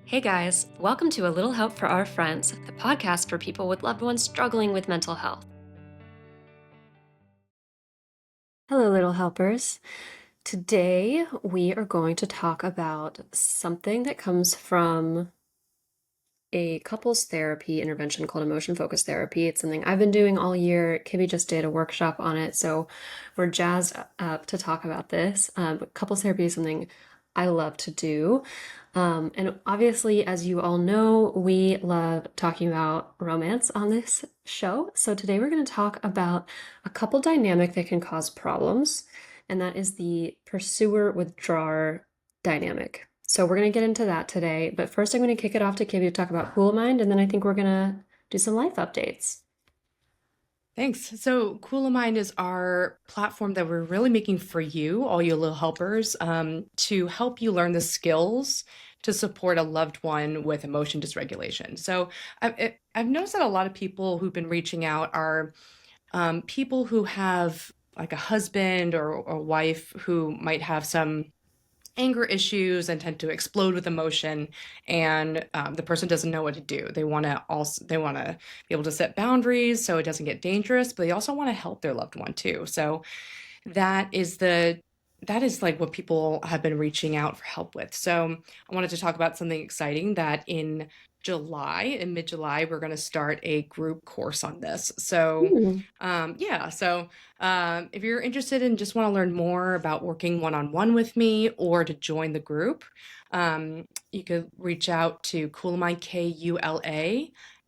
Hey guys, welcome to A Little Help for Our Friends, the podcast for people with loved ones struggling with mental health. Hello, little helpers. Today we are going to talk about something that comes from a couples therapy intervention called emotion focused therapy. It's something I've been doing all year. Kibby just did a workshop on it, so we're jazzed up to talk about this. But couples therapy is something I love to do. And obviously, as you all know, we love talking about romance on this show. So today we're going to talk about a couple dynamic that can cause problems, and that is the pursuer withdrawer dynamic. So we're going to get into that today. But first, I'm going to kick it off to Kibby to talk about Cool Mind, and then I think we're going to do some life updates. Thanks. So Cool of Mind is our platform that we're really making for you, all you little helpers, to help you learn the skills to support a loved one with emotion dysregulation. So I've noticed that a lot of people who've been reaching out are people who have like a husband or a wife who might have some anger issues and tend to explode with emotion, and the person doesn't know what to do. They want to be able to set boundaries so it doesn't get dangerous, but they also want to help their loved one too. So that is like what people have been reaching out for help with. So I wanted to talk about something exciting that in mid-July, we're going to start a group course on this. So, if you're interested and just want to learn more about working one-on-one with me or to join the group, you could reach out to Coolamind,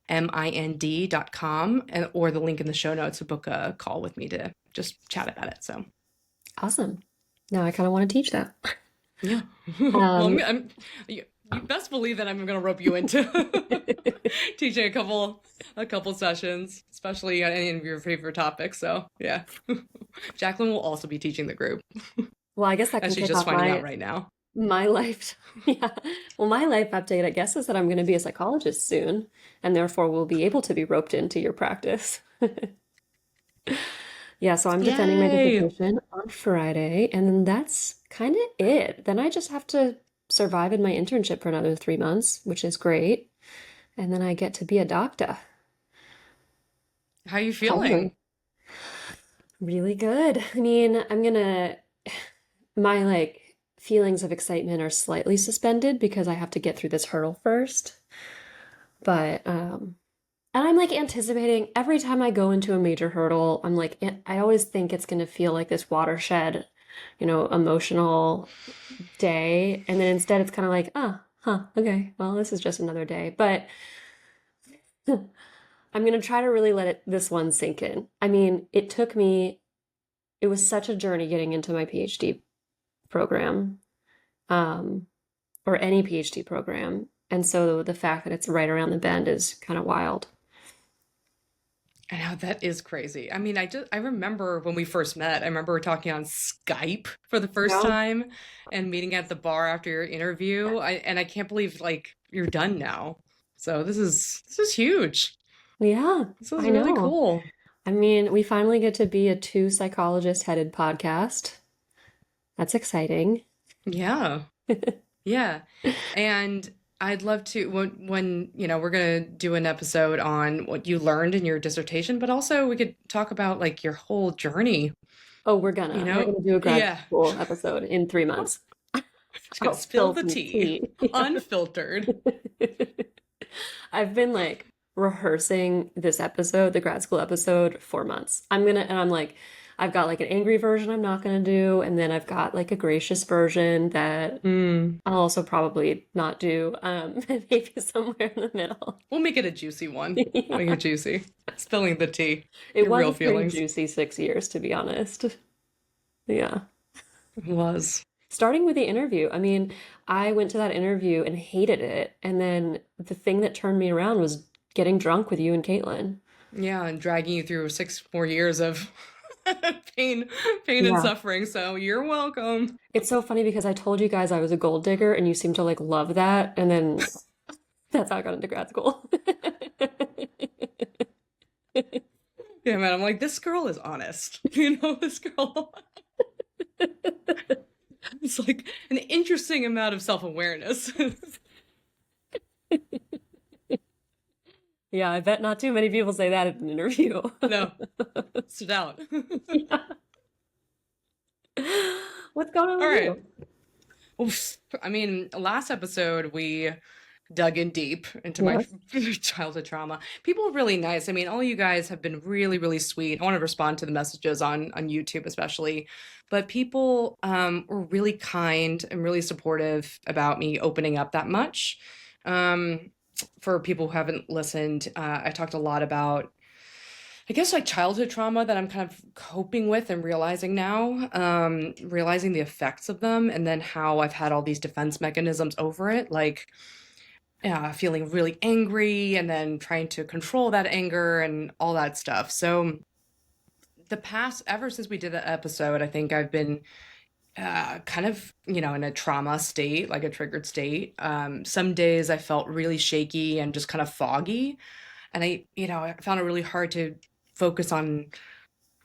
KULAMIND.com, or the link in the show notes to book a call with me to just chat about it. So Awesome. Now I kind of want to teach that. yeah. Well, you best believe that I'm going to rope you into teaching a couple sessions, especially on any of your favorite topics. So yeah, Jacqueline will also be teaching the group. Well, I guess that can As she's kick just off finding out right now. my life. Yeah. Well, my life update, I guess, is that I'm going to be a psychologist soon, and therefore will be able to be roped into your practice. Yeah, so I'm defending my Yay! dissertation on Friday, and then that's kind of it. Then I just have to survive in my internship for another 3 months, which is great. And then I get to be a doctor. How are you Finally. feeling? Really good. I mean, my feelings of excitement are slightly suspended because I have to get through this hurdle first. But and I'm like anticipating every time I go into a major hurdle, I always think it's going to feel like this watershed, emotional day. And then instead it's kind of like, oh, huh, okay, well, this is just another day. But I'm going to try to really let this one sink in. I mean, it was such a journey getting into my PhD program, um, or any PhD program. And so the fact that it's right around the bend is kind of wild. I know that is crazy. I mean, I remember when we first met. I remember we talking on Skype for the first Yeah. time and meeting at the bar after your interview. I can't believe like you're done now. So this is huge. Yeah, This is I really know. cool. I mean, we finally get to be a two psychologist headed podcast. That's exciting. Yeah. Yeah. And I'd love to when we're gonna do an episode on what you learned in your dissertation, but also we could talk about like your whole journey, Oh, you we're know? gonna do a grad Yeah. school episode in 3 months. Just gonna I'll spill spill the some tea. tea. Yeah. Unfiltered. I've been rehearsing this episode, the grad school episode, for months. I've got like an angry version I'm not gonna do, and then I've got like a gracious version that Mm. I'll also probably not do. Maybe somewhere in the middle. We'll make it a juicy one. We'll make Yeah. it juicy. Spilling the tea. It Your was real a pretty feelings. juicy 6 years, to be honest. Yeah. It was. Starting with the interview, I mean, I went to that interview and hated it. And then the thing that turned me around was getting drunk with you and Caitlin. Yeah, and dragging you through 6 more years of pain, pain and Yeah. suffering. So you're welcome. It's so funny because I told you guys I was a gold digger and you seem to love that. And then that's how I got into grad school. Yeah, man. I'm like, this girl is honest. This girl. It's like an interesting amount of self-awareness. Yeah, I bet not too many people say that at an interview. No, sit out. Yeah. What's going on All with right. you? Oof. I mean, last episode we dug in deep into my Yes. childhood trauma. People were really nice. I mean, all you guys have been really, really sweet. I want to respond to the messages on YouTube, especially, but people were really kind and really supportive about me opening up that much. Um, for people who haven't listened, I talked a lot about, I guess, like childhood trauma that I'm kind of coping with and realizing now, realizing the effects of them, and then how I've had all these defense mechanisms over it, like feeling really angry and then trying to control that anger and all that stuff. So the past, ever since we did that episode, I think I've been kind of, in a trauma state, like a triggered state. Some days I felt really shaky and just kind of foggy. And I found it really hard to focus on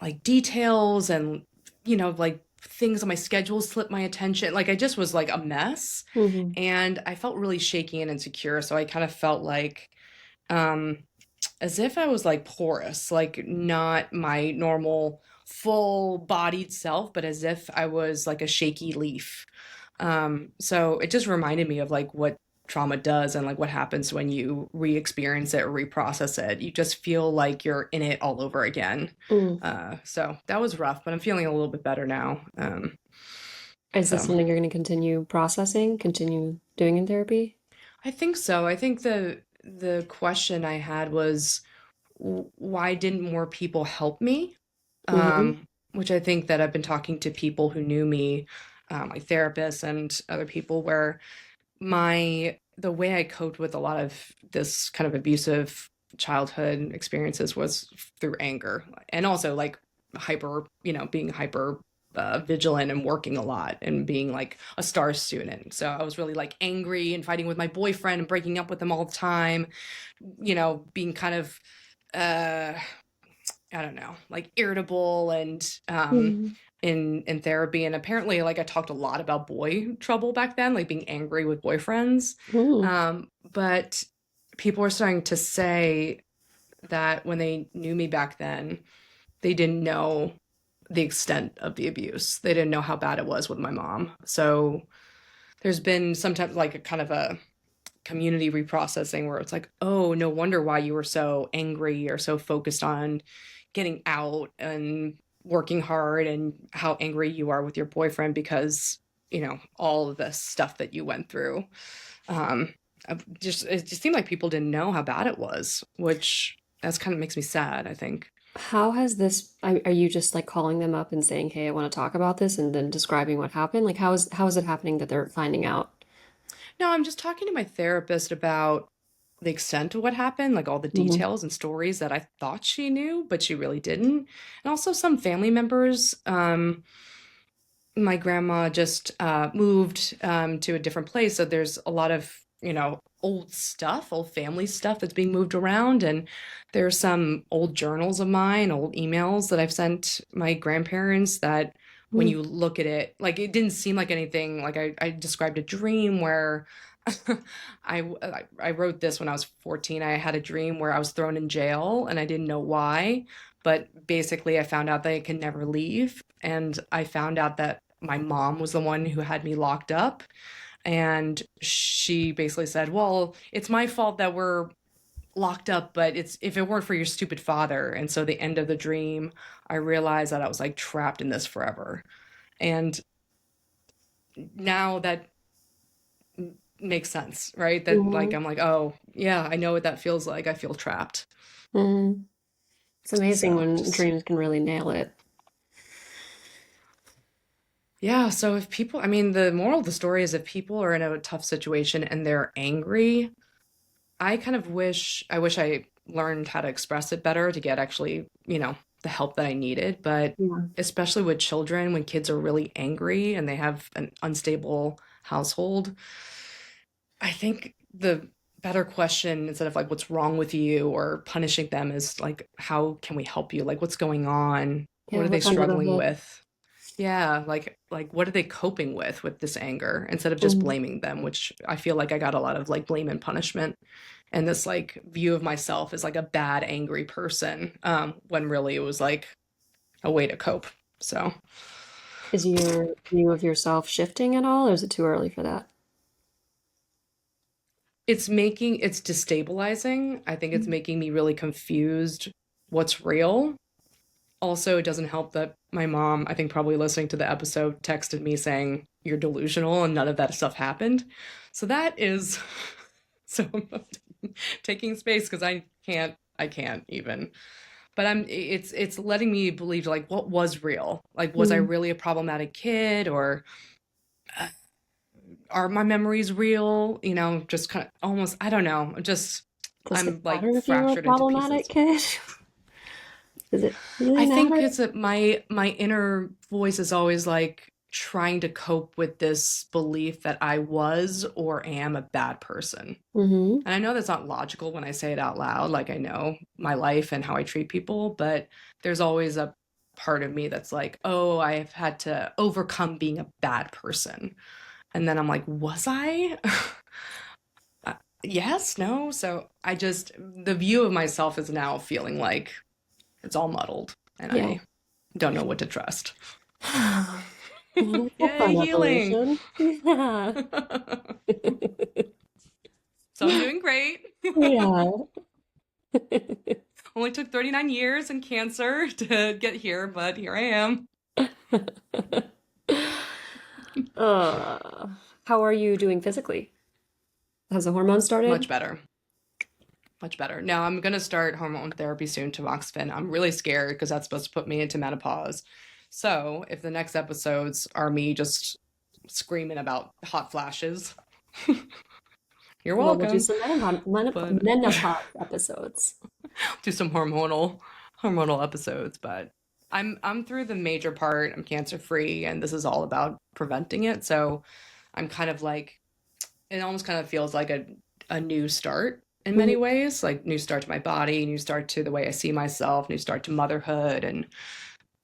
like details and, like things on my schedule slipped my attention. Like I just was like a mess Hmm. and I felt really shaky and insecure. So I kind of felt like, um, as if I was like porous, like not my normal full bodied self, but as if I was like a shaky leaf. So it just reminded me of like what trauma does and like what happens when you re-experience it or reprocess it. You just feel like you're in it all over again. Mm. So that was rough, but I'm feeling a little bit better now. Is this So something you're going to continue processing, continue doing in therapy? I think so. I think the question I had was why didn't more people help me? Hmm. Which I think that I've been talking to people who knew me, like therapists and other people, where the way I coped with a lot of this kind of abusive childhood experiences was through anger and also like being hyper vigilant and working a lot and being like a star student. So I was really like angry and fighting with my boyfriend and breaking up with him all the time, being kind of uh I don't know, like irritable and Mm. in therapy. And apparently like I talked a lot about boy trouble back then, like being angry with boyfriends. Mm. But people were starting to say that when they knew me back then, they didn't know the extent of the abuse. They didn't know how bad it was with my mom. So there's been sometimes like a kind of a community reprocessing where it's like, oh, no wonder why you were so angry or so focused on getting out and working hard and how angry you are with your boyfriend because, all of the stuff that you went through. Um, it just seemed like people didn't know how bad it was, which that's kind of makes me sad, I think. How has this, are you just like calling them up and saying, "Hey, I want to talk about this," and then describing what happened? Like how is it happening that they're finding out? No, I'm just talking to my therapist about the extent of what happened, like all the Hmm. details and stories that I thought she knew, but she really didn't. And also some family members. My grandma just moved to a different place, so there's a lot of old stuff, old family stuff that's being moved around, and there's some old journals of mine, old emails that I've sent my grandparents that when Mm. you look at it, like it didn't seem like anything. Like I described a dream where I wrote this when I was 14. I had a dream where I was thrown in jail and I didn't know why, but basically I found out that I could never leave, and I found out that my mom was the one who had me locked up, and she basically said, "Well, it's my fault that we're locked up, but it's if it weren't for your stupid father." And so the end of the dream, I realized that I was like trapped in this forever. And now that makes sense, right? That like Hmm. I'm like, "Oh, yeah, I know what that feels like. I feel trapped." Hmm. It's amazing So, when just dreams can really nail it. yeah, so if people, I mean, the moral of the story is if people are in a tough situation and they're angry, I kind of wish I learned how to express it better to get actually, the help that I needed. But Yeah. especially with children, when kids are really angry and they have an unstable household, I think the better question instead of like what's wrong with you or punishing them is like how can we help you? Like what's going on? What Yeah, are they what's under the struggling hood? with? Yeah, like what are they coping with this anger instead of just Mhm. blaming them, which I feel like I got a lot of like blame and punishment and this like view of myself as like a bad angry person, when really it was like a way to cope. So Is your view of yourself shifting at all, or is it too early for that? it's destabilizing. I think it's Mm. making me really confused what's real. Also, it doesn't help that my mom, I think probably listening to the episode, texted me saying, "You're delusional and none of that stuff happened." So that is so I'm taking space because I can't even. But it's letting me believe like what was real? Like was I Mm. really a problematic kid or uh, are my memories real? Just kind of almost I don't know. Just Does it I'm like matter if you were a fractured into problematic pieces. kid? Does it really I think matter? it's that my inner voice is always like trying to cope with this belief that I was or am a bad person. Mm-hmm. And I know that's not logical when I say it out loud, like I know my life and how I treat people, but there's always a part of me that's like, "Oh, I've had to overcome being a bad person." And then I'm like, "Was I?" Uh, yes, no. So I just the view of myself is now feeling like it's all muddled and Yeah. I don't know what to trust. Well, that's a Yay, fun healing. evolution. Yeah. So I'm doing great. Yeah. Only took 39 years and cancer to get here, but here I am. Uh, how are you doing physically? Has the hormone Much started? better. Much better. Now I'm going to start hormone therapy soon, tamoxifen. I'm really scared because that's supposed to put me into menopause. So if the next episodes are me just screaming about hot flashes, you're Well, we'll do welcome. some But menopause episodes. do some hormonal episodes, but I'm through the major part. I'm cancer free and this is all about preventing it. So I'm kind of like it almost kind of feels like a new start in many Mhm. ways, like new start to my body, new start to the way I see myself, new start to motherhood and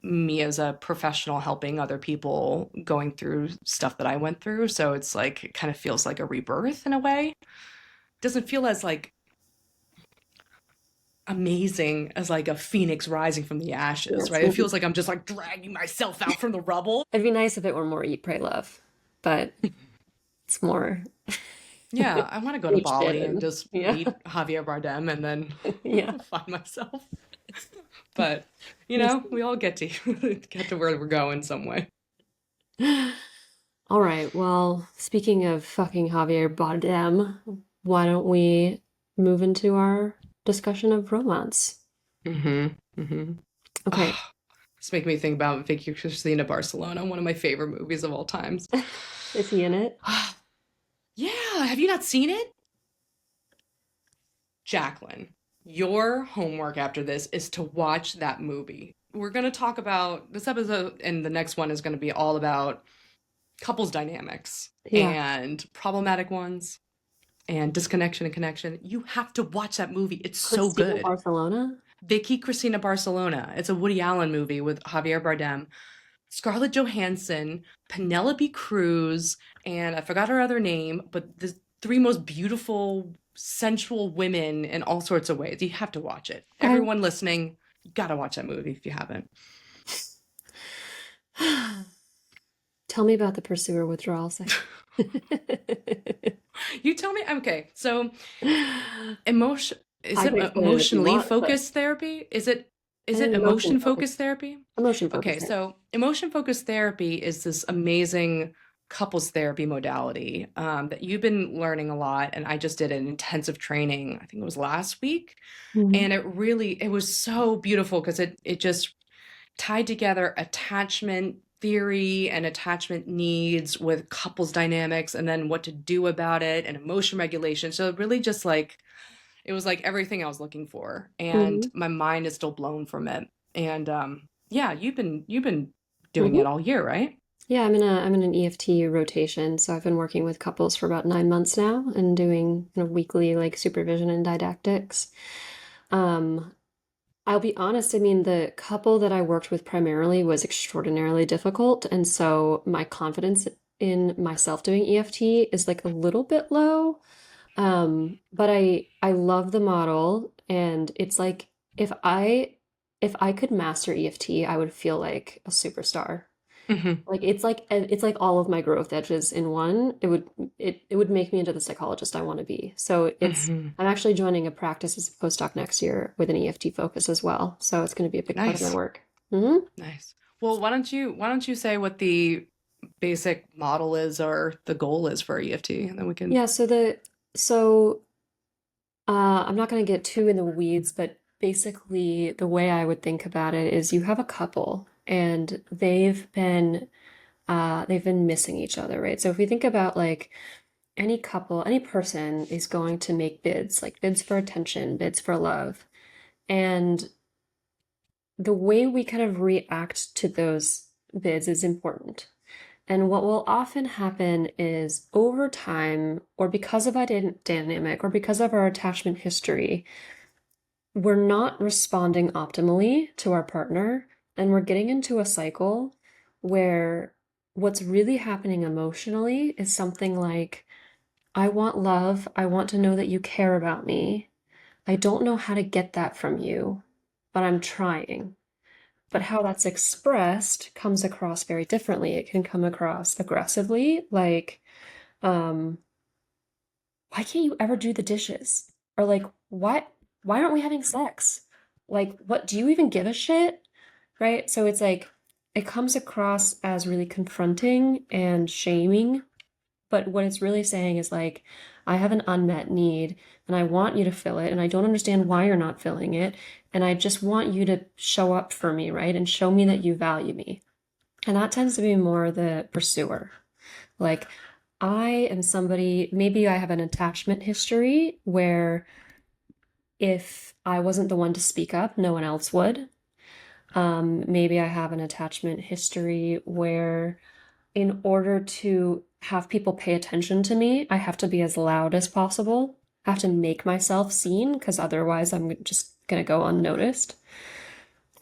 me as a professional helping other people going through stuff that I went through. So it's like it kind of feels like a rebirth in a way. It doesn't feel as like amazing as like a phoenix rising from the Yeah, ashes, it's right? It gonna be. feels like I'm just like dragging myself out from the rubble. It'd be nice if it were more eat, pray, love, but it's more Yeah, I want to go to each Bali and in. just Yeah. meet Javier Bardem and then Yeah. find myself. But We'll we all get to get to where we're going some way. see. All right. Well, speaking of fucking Javier Bardem, why don't we move into our discussion of romance? Mm-hmm. Mm-hmm. Okay. Oh, it's making me think about Vicky Cristina Barcelona, one of my favorite movies of all times. Is he in it? Yeah, have you not seen it? Jacqueline, your homework after this is to watch that movie. We're going to talk about this episode, and the next one is going to be all about couples dynamics Yeah. and problematic ones and disconnection and connection. You have to watch that movie. It's so Christina good. Barcelona? Vicky Cristina Barcelona. It's a Woody Allen movie with Javier Bardem, Scarlett Johansson, Penelope Cruz, and I forgot her other name, but the three most beautiful, sensual women in all sorts of ways. You have to watch it. Okay. Everyone listening, you gotta watch that movie if you haven't. Tell me about the pursuer withdrawal section. You tell me. Okay, so emotion is I it can explain it if you emotionally want, but focused therapy? Is it emotion emotion focused. focused therapy? Emotion Okay, focused therapy. so emotion focused therapy is this amazing couples therapy modality that you've been learning a lot. And I just did an intensive training, I think it was last week. Mhm. And it was so beautiful because it just tied together attachment theory and attachment needs with couples dynamics and then what to do about it and emotion regulation. So it really just like, it was like everything I was looking for, and Mhm. my mind is still blown from it. And yeah, you've been doing Mhm. it all year, right? Yeah, I'm in an EFT rotation, so I've been working with couples for about 9 months now and doing weekly like supervision and didactics. Um, I'll be honest, I mean, the couple that I worked with primarily was extraordinarily difficult, and so my confidence in myself doing EFT is like a little bit low. But I love the model, and it's like if I could master EFT, I would feel like a superstar. Hmm. Like it's like all of my growth edges in one. It would make me into the psychologist I want to be. So it's Hmm. I'm actually joining a practice as a postdoc next year with an EFT focus as well. So it's going to be a big part of my Nice. work. Hmm. Nice. Well, why don't you say what the basic model is or the goal is for EFT, and then we can. Yeah, so I'm not going to get too in the weeds, but basically the way I would think about it is you have a couple and they've been missing each other, right? So if we think about like any couple, any person is going to make bids, like bids for attention, bids for love. And the way we kind of react to those bids is important. And what will often happen is over time, or because of our dynamic, or because of our attachment history, we're not responding optimally to our partner, and we're getting into a cycle where what's really happening emotionally is something like, I want love. I want to know that you care about me. I don't know how to get that from you, but I'm trying. But how that's expressed comes across very differently. It can come across aggressively, like, um, why can't you ever do the dishes? Or like, why aren't we having sex? Like, what do you even give a shit? Right? So it's like it comes across as really confronting and shaming, but what it's really saying is like, I have an unmet need and I want you to fill it, and I don't understand why you're not filling it, and I just want you to show up for me, right? And show me that you value me. And that tends to be more the pursuer. Like, I am somebody, maybe I have an attachment history where if I wasn't the one to speak up, no one else would. Maybe I have an attachment history where, in order to have people pay attention to me, I have to be as loud as possible. I have to make myself seen because otherwise I'm just going to go unnoticed.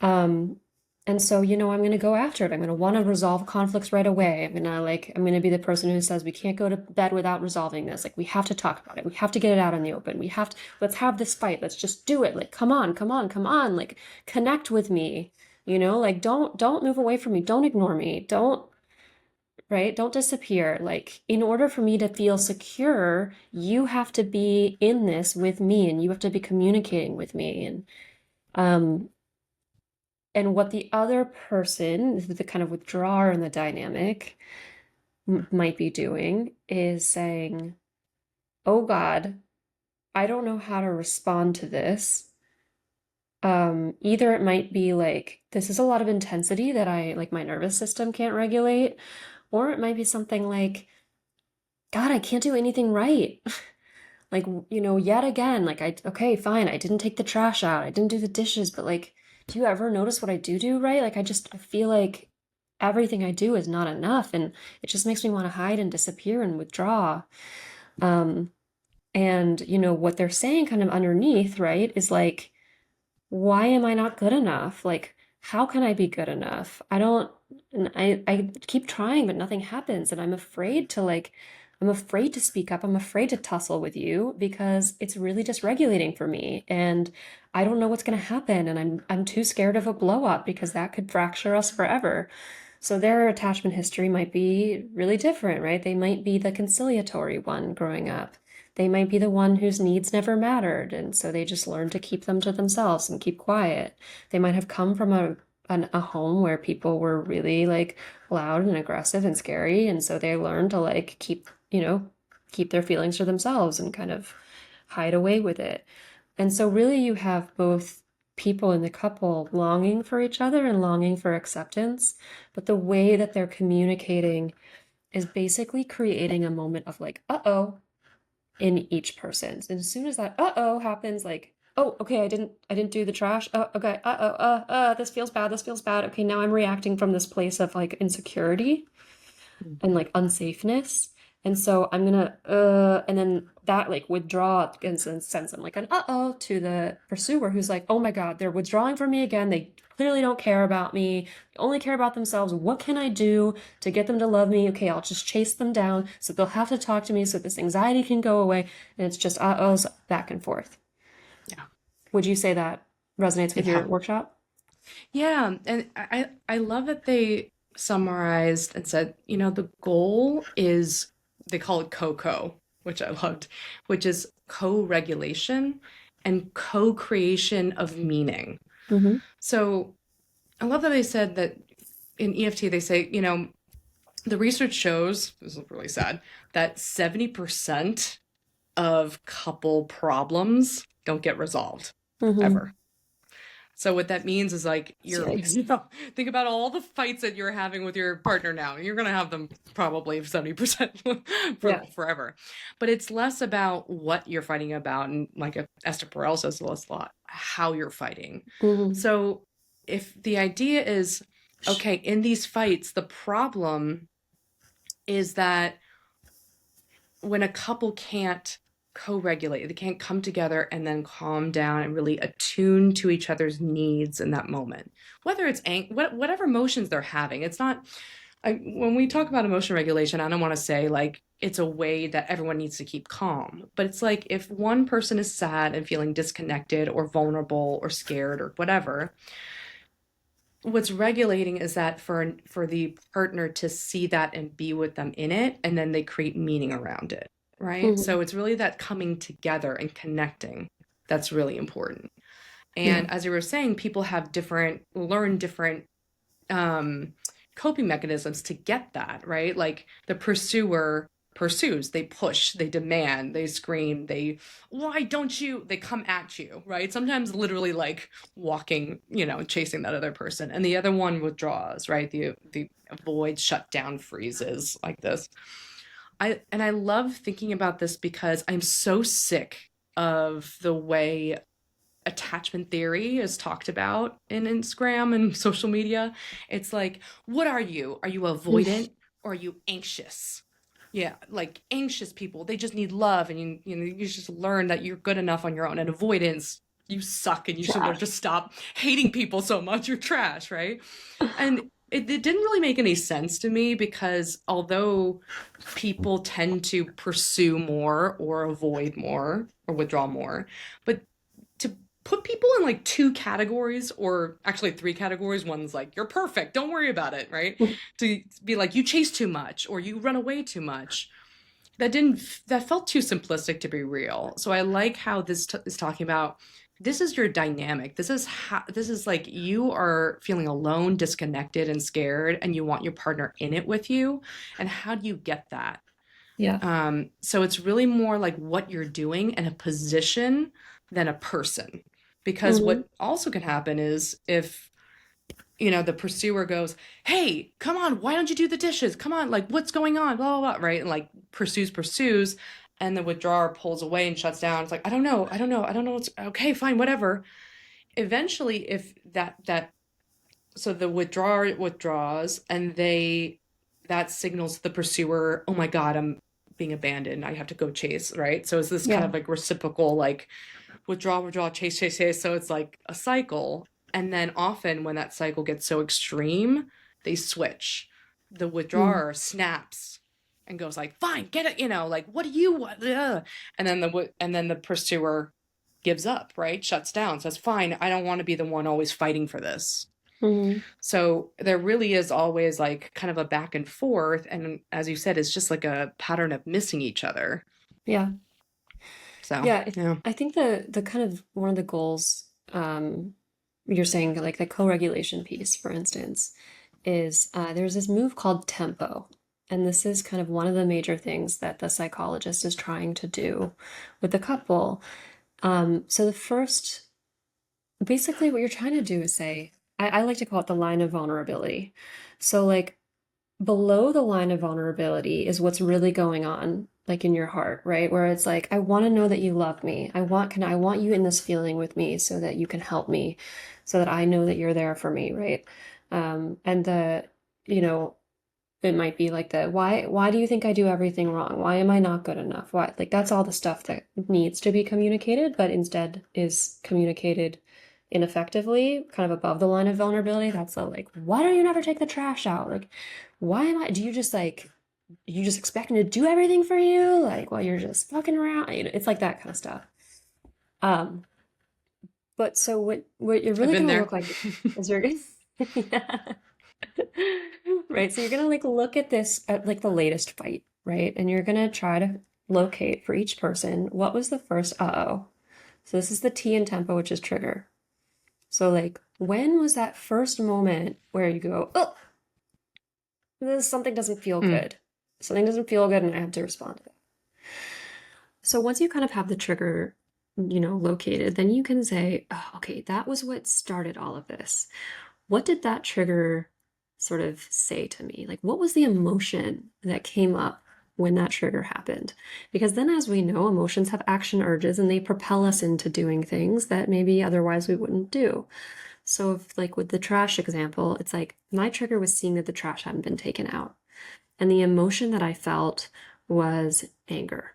Um, and so, I'm going to go after it. I'm going to want to resolve conflicts right away. I'm going to be the person who says, we can't go to bed without resolving this. Like, we have to talk about it. We have to get it out in the open. Let's have this fight. Let's just do it. Like, come on, come on, come on. Like, connect with me. Like, don't move away from me. Don't ignore me. Right? Don't disappear. Like, in order for me to feel secure, you have to be in this with me and you have to be communicating with me. Um, and what the other person, the kind of withdrawer in the dynamic, might be doing is saying, oh God, I don't know how to respond to this. Either it might be like, this is a lot of intensity that like my nervous system can't regulate, or it might be something like, God, I can't do anything right. Like, yet again, like okay, fine, I didn't take the trash out, I didn't do the dishes, but like, do you ever notice what I do right? Like, I feel like everything I do is not enough, and it just makes me want to hide and disappear and withdraw. Um, and what they're saying kind of underneath, right, is like, why am I not good enough? Like, how can I be good enough? I don't, and I keep trying, but nothing happens. And I'm afraid to speak up. I'm afraid to tussle with you because it's really dysregulating for me. And I don't know what's going to happen. And I'm too scared of a blow up because that could fracture us forever. So their attachment history might be really different, right? They might be the conciliatory one growing up. They might be the one whose needs never mattered, and so they just learn to keep them to themselves and keep quiet. They might have come from a home where people were really like loud and aggressive and scary, and so they learn to like keep their feelings to themselves and kind of hide away with it. And so really you have both people in the couple longing for each other and longing for acceptance, but the way that they're communicating is basically creating a moment of like, uh-oh, in each person's. And as soon as that uh-oh happens, like, oh, okay, I didn't do the trash. Oh, okay, uh-oh, this feels bad, this feels bad. Okay, now I'm reacting from this place of like insecurity and like unsafeness. And so I'm gonna, and then that like withdraw and sends them like an uh-oh to the pursuer who's like, oh my God, they're withdrawing from me again. They clearly don't care about me. They only care about themselves. What can I do to get them to love me? Okay, I'll just chase them down so they'll have to talk to me so this anxiety can go away. And it's just uh-ohs back and forth. Yeah. Would you say that resonates with your Yeah. workshop? Yeah. And I love that they summarized and said, the goal is, they call it COCO, which I loved, which is co-regulation and co-creation of meaning. Mm-hmm. So I love that they said that in EFT, they say, the research shows, this is really sad, that 70% of couple problems don't get resolved Mm-hmm. ever. So what that means is like Yikes. think about all the fights that you're having with your partner now. You're gonna have them probably 70% for Yeah. forever. But it's less about what you're fighting about, and like Esther Perel says, less a lot how you're fighting. Mm-hmm. So if the idea is okay, in these fights, the problem is that when a couple can't co-regulate, they can't come together and then calm down and really attune to each other's needs in that moment, whether it's whatever emotions they're having. It's not, when we talk about emotion regulation, I don't want to say like it's a way that everyone needs to keep calm, but it's like if one person is sad and feeling disconnected or vulnerable or scared or whatever, what's regulating is that for the partner to see that and be with them in it, and then they create meaning around it, right? Mm-hmm. So it's really that coming together and connecting that's really important. Yeah. And as you were saying, people have learn different um, coping mechanisms to get that, right? Like the pursuer pursues, they push, they demand, they scream, why don't you, they come at you, right? Sometimes literally like walking, chasing that other person. And the other one withdraws, right? The avoid, shut down, freezes like this. I love thinking about this because I'm so sick of the way attachment theory is talked about in Instagram and social media. It's like, what are you? Are you avoidant or are you anxious? Yeah, like anxious people, they just need love, and you just learn that you're good enough on your own. And avoidance, you suck, and you should learn to Trash. stop hating people so much. You're trash, right? And it didn't really make any sense to me because although people tend to pursue more or avoid more or withdraw more, but to put people in like two categories or actually three categories, one's like you're perfect, don't worry about it, right? To be like you chase too much or you run away too much, that felt too simplistic to be real. So I like how this is talking about, this is your dynamic, this is like you are feeling alone, disconnected, and scared, and you want your partner in it with you, and how do you get that? Yeah. So it's really more like what you're doing and a position than a person. Because Mm-hmm. what also can happen is if, the pursuer goes, hey, come on, why don't you do the dishes? Come on, like, what's going on? Blah, blah, blah, right? And like pursues. And the withdrawer pulls away and shuts down. It's like, I don't know. I don't know what's okay, fine, whatever. Eventually, if so the withdrawer withdraws and that signals the pursuer, oh my God, I'm being abandoned, I have to go chase, right? So it's this kind Yeah. of like reciprocal, like withdraw, chase. So it's like a cycle. And then often when that cycle gets so extreme, they switch. The Mm. withdrawer snaps and goes like, fine, get it, like, what do you want? Ugh. And then the pursuer gives up, right? Shuts down, says, fine, I don't want to be the one always fighting for this. Mm-hmm. So there really is always like kind of a back and forth. And as you said, it's just like a pattern of missing each other. Yeah. So, Yeah, yeah. I think the kind of one of the goals, you're saying like the co-regulation piece, for instance, is there's this move called tempo. And this is kind of one of the major things that the psychologist is trying to do with the couple. So the first, basically what you're trying to do is say, I like to call it the line of vulnerability. So like below the line of vulnerability is what's really going on like in your heart, right? Where it's like, I want to know that you love me. I want you in this feeling with me so that you can help me, so that I know that you're there for me, right? And the, you know, It might be like the why do you think I do everything wrong? Why am I not good enough? Why like that's all the stuff that needs to be communicated, but instead is communicated ineffectively, kind of above the line of vulnerability. That's the like, why do you never take the trash out? Like, why am I do you just like you just expect me to do everything for you? Like while you're just fucking around. You know, it's like that kind of stuff. Um, but so what you're I've really been gonna there. look like is you're yeah. Right. So you're gonna like look at this at like the latest fight, right? And you're gonna try to locate for each person what was the first uh-oh. So this is the T in tempo, which is trigger. So like when was that first moment where you go, oh, this something doesn't feel Mm. good. Something doesn't feel good and I have to respond to that. So once you kind of have the trigger, located, then you can say, oh, okay, that was what started all of this. What did that trigger sort of say to me? Like, what was the emotion that came up when that trigger happened? Because then, as we know, emotions have action urges and they propel us into doing things that maybe otherwise we wouldn't do. So, if, like with the trash example, it's like my trigger was seeing that the trash hadn't been taken out. And the emotion that I felt was anger.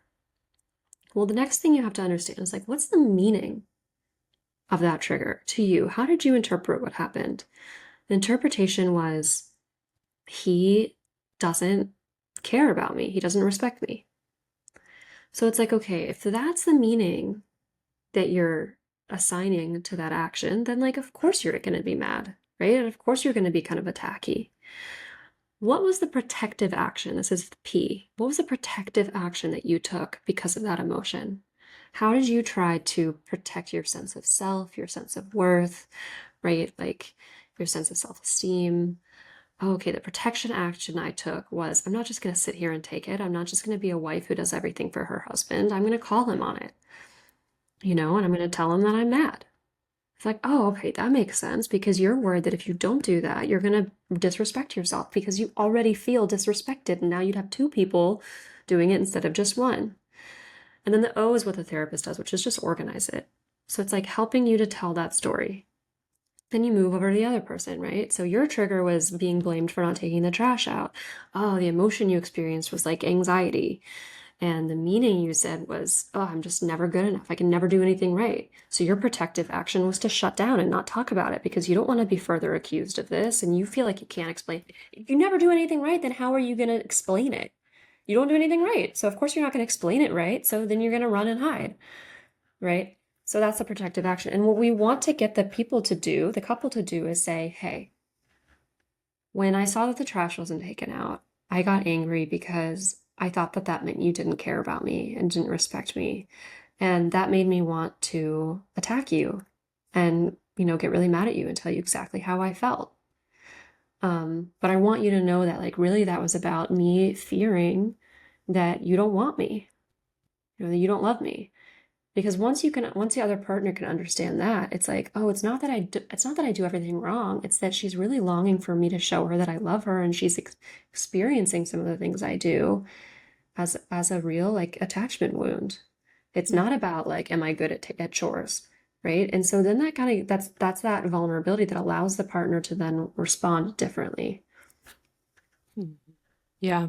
Well, the next thing you have to understand is like, what's the meaning of that trigger to you? How did you interpret what happened? The interpretation was he doesn't care about me. He doesn't respect me. So it's like, okay, if that's the meaning that you're assigning to that action, then like, of course you're going to be mad, right? And of course you're going to be kind of attacky. What was the protective action? This is the P. What was the protective action that you took because of that emotion? How did you try to protect your sense of self, your sense of worth, right? Like your sense of self-esteem? Oh, okay, the protection action I took was I'm not just going to sit here and take it. I'm not just going to be a wife who does everything for her husband. I'm going to call him on it, and I'm going to tell him that I'm mad. It's like, oh, okay, that makes sense because you're worried that if you don't do that, you're going to disrespect yourself because you already feel disrespected. And now you'd have two people doing it instead of just one. And then the O is what the therapist does, which is just organize it. So it's like helping you to tell that story. Then you move over to the other person, right? So your trigger was being blamed for not taking the trash out. Oh, the emotion you experienced was like anxiety. And the meaning you said was, oh, I'm just never good enough. I can never do anything right. So your protective action was to shut down and not talk about it because you don't want to be further accused of this and you feel like you can't explain. If you never do anything right, then how are you going to explain it? You don't do anything right. So of course you're not going to explain it right. So then you're going to run and hide, right? So that's the protective action. And what we want to get the people to do, the couple to do, is say, hey, when I saw that the trash wasn't taken out, I got angry because I thought that that meant you didn't care about me and didn't respect me. And that made me want to attack you and, get really mad at you and tell you exactly how I felt. But I want you to know that, like, really, that was about me fearing that you don't want me, that you don't love me. Because once the other partner can understand that, it's like, oh, it's not that I do everything wrong. It's that she's really longing for me to show her that I love her, and she's experiencing some of the things I do as a real like attachment wound. It's not about like, am I good at chores, right? And so then that kind of that's that vulnerability that allows the partner to then respond differently. Mm. Yeah.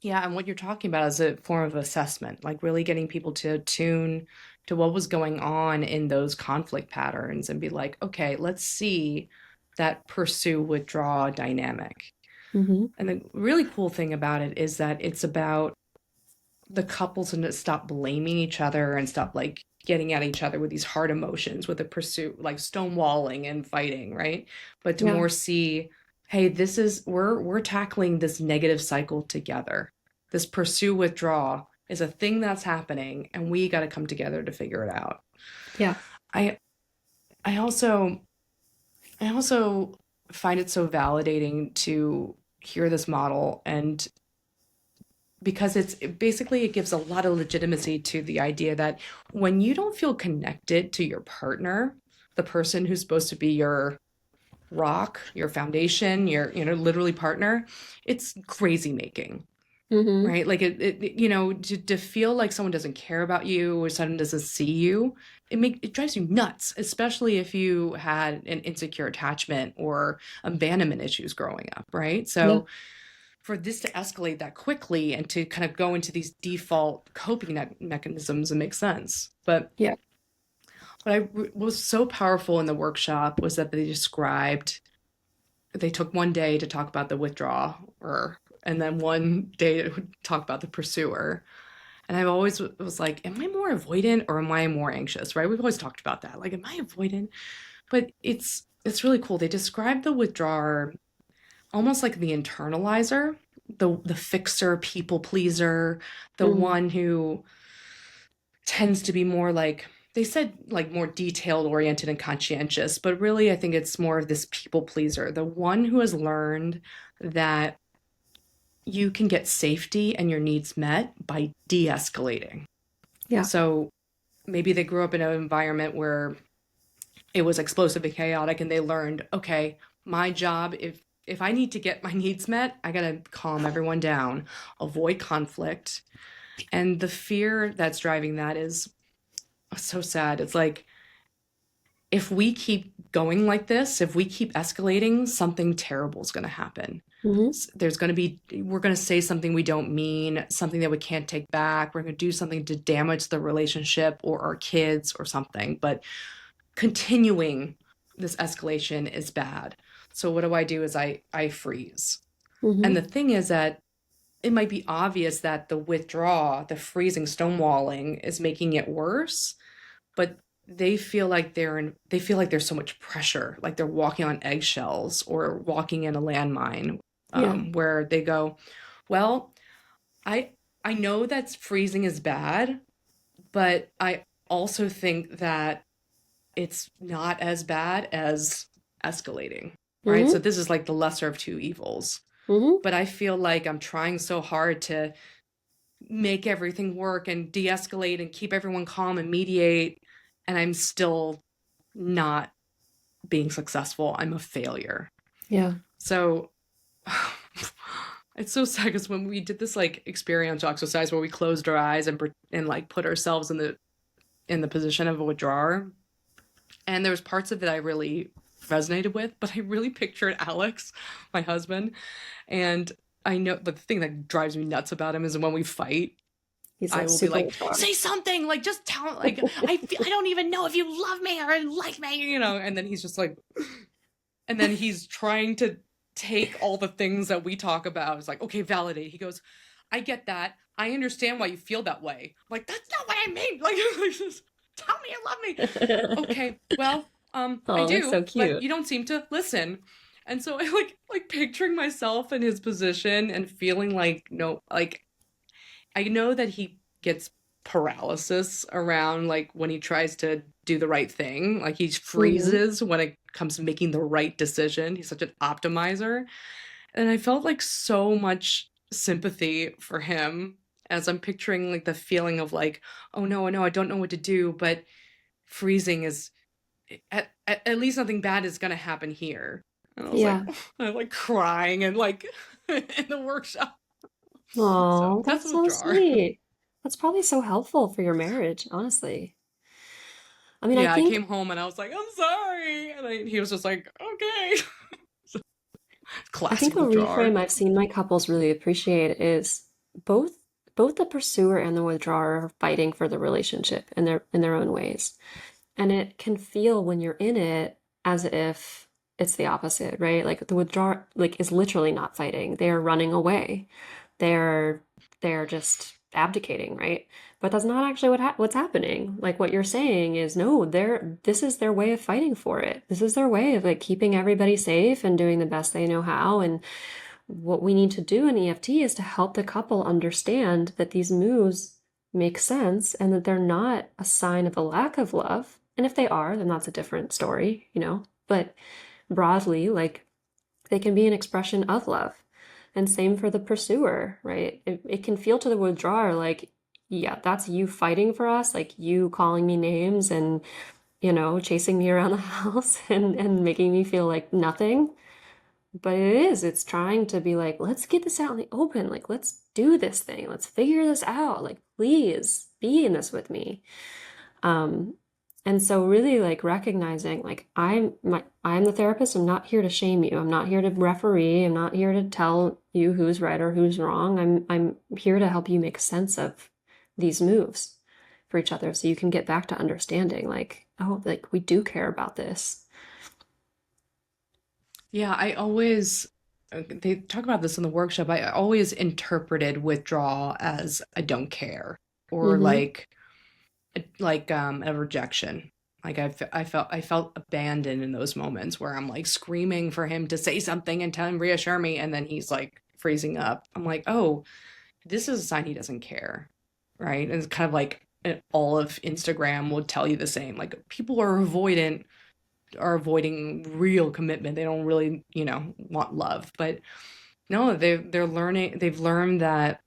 Yeah, and what you're talking about is a form of assessment, like really getting people to tune to what was going on in those conflict patterns and be like, okay, let's see that pursue withdraw dynamic. Hmm. And the really cool thing about it is that it's about the couples to stop blaming each other and stop like getting at each other with these hard emotions with the pursuit, like stonewalling and fighting, right? But to Yeah, more see, hey, this is we're tackling this negative cycle together. This pursue withdraw is a thing that's happening, and we got to come together to figure it out. yeah. I I also I also find it so validating to hear this model and because basically it gives a lot of legitimacy to the idea that when you don't feel connected to your partner, the person who's supposed to be your rock, your foundation, your literally partner, it's crazy making, Hmm. right? Like to feel like someone doesn't care about you or someone doesn't see you, it drives you nuts, especially if you had an insecure attachment or abandonment issues growing up, right? Yeah. So for this to escalate that quickly and to kind of go into these default coping mechanisms, it makes sense. But Yeah. what was so powerful in the workshop was that they took one day to talk about the withdrawer and then one day to talk about the pursuer. And I've always was like, am I more avoidant or am I more anxious? Right? We've always talked about that. Like, am I avoidant? But it's really cool. They describe the withdrawer almost like the internalizer, the fixer, people pleaser, the Mm, one who tends to be more like they said like more detailed oriented and conscientious, but really I think it's more of this people pleaser, the one who has learned that you can get safety and your needs met by de-escalating. yeah. So maybe they grew up in an environment where it was explosive and chaotic and they learned, okay, my job, if I need to get my needs met, I got to calm everyone down, avoid conflict. And the fear that's driving that is so sad. It's like if we keep going like this, if we keep escalating, something terrible is going to happen. Hmm. There's going to be, we're going to say something we don't mean, something that we can't take back. We're going to do something to damage the relationship or our kids or something. But continuing this escalation is bad. So what do? Is I freeze. And Hmm. the thing is that it might be obvious that the withdraw, the freezing, stonewalling is making it worse, but they feel like there's so much pressure, like they're walking on eggshells or walking in a landmine, Yeah. where they go, well, I I know that freezing is bad, but I also think that it's not as bad as escalating, right? So Hmm. this is like the lesser of two evils. Hmm. But I feel like I'm trying so hard to make everything work and de-escalate and keep everyone calm and mediate, and I'm still not being successful. I'm a failure. Yeah. So it's so sad because when we did this like experiential exercise where we closed our eyes and like put ourselves in the position of a withdrawer, and there was parts of it I really resonated with, but I really pictured Alex, my husband, and I know, but the thing that drives me nuts about him is when we fight, He's I like will be super like, withdrawn. say something, like just tell, like I don't even know if you love me or like me, and then he's just like, and then he's trying to take all the things that we talk about. It's like, okay, validate. He goes, I get that. I understand why you feel that way. I'm like, that's not what I mean. Like, just tell me you love me. Okay, well, I Oh, that's do, so but cute. you don't seem to listen. And so I like picturing myself in his position and feeling like no, like I know that he gets paralysis around like when he tries to do the right thing. Like he Hmm. freezes when it comes to making the right decision. He's such an optimizer. And I felt like so much sympathy for him as I'm picturing like the feeling of like, oh no, I don't know what to do, but freezing is at least nothing bad is gonna happen here. And I was like, Yeah. I'm like crying and like in the workshop. So Oh, that's that's a so withdrawer. sweet. That's probably so helpful for your marriage, honestly. I mean, I Yeah, I think came home and I was like, I'm sorry. And he was just like, okay. I think Classic a reframe withdrawer. I've seen my couples really appreciate is both both the pursuer and the withdrawer are fighting for the relationship in their own ways. And it can feel when you're in it as if it's the opposite, right? Like the withdrawer like is literally not fighting. They're running away. They're they're just abdicating, right? But that's not actually what's happening. Like what you're saying is no, this is their way of fighting for it. This is their way of like keeping everybody safe and doing the best they know how. And what we need to do in EFT is to help the couple understand that these moves make sense and that they're not a sign of a lack of love. And if they are, then that's a different story, you know? But broadly, like they can be an expression of love. And same for the pursuer, right? It can feel to the withdrawer like, yeah, that's you fighting for us, like you calling me names and, chasing me around the house and making me feel like nothing. But it's trying to be like, let's get this out in the open. Like, let's do this thing. Let's figure this out. Like, please be in this with me. Um, And so really like recognizing like I'm the therapist. I'm not here to shame you. I'm not here to referee. I'm not here to tell you who's right or who's wrong. I'm here to help you make sense of these moves for each other so you can get back to understanding like, oh, like we do care about this. Yeah, I always, they talk about this in the workshop. I always interpreted withdrawal as I don't care, or Mm-hmm. a rejection. Like I felt abandoned in those moments where I'm like screaming for him to say something and tell him reassure me, and then he's like freezing up. I'm like, oh, this is a sign he doesn't care, right? And it's kind of like all of Instagram would tell you the same. Like people are avoiding real commitment. They don't really, want love. But no, they've learned that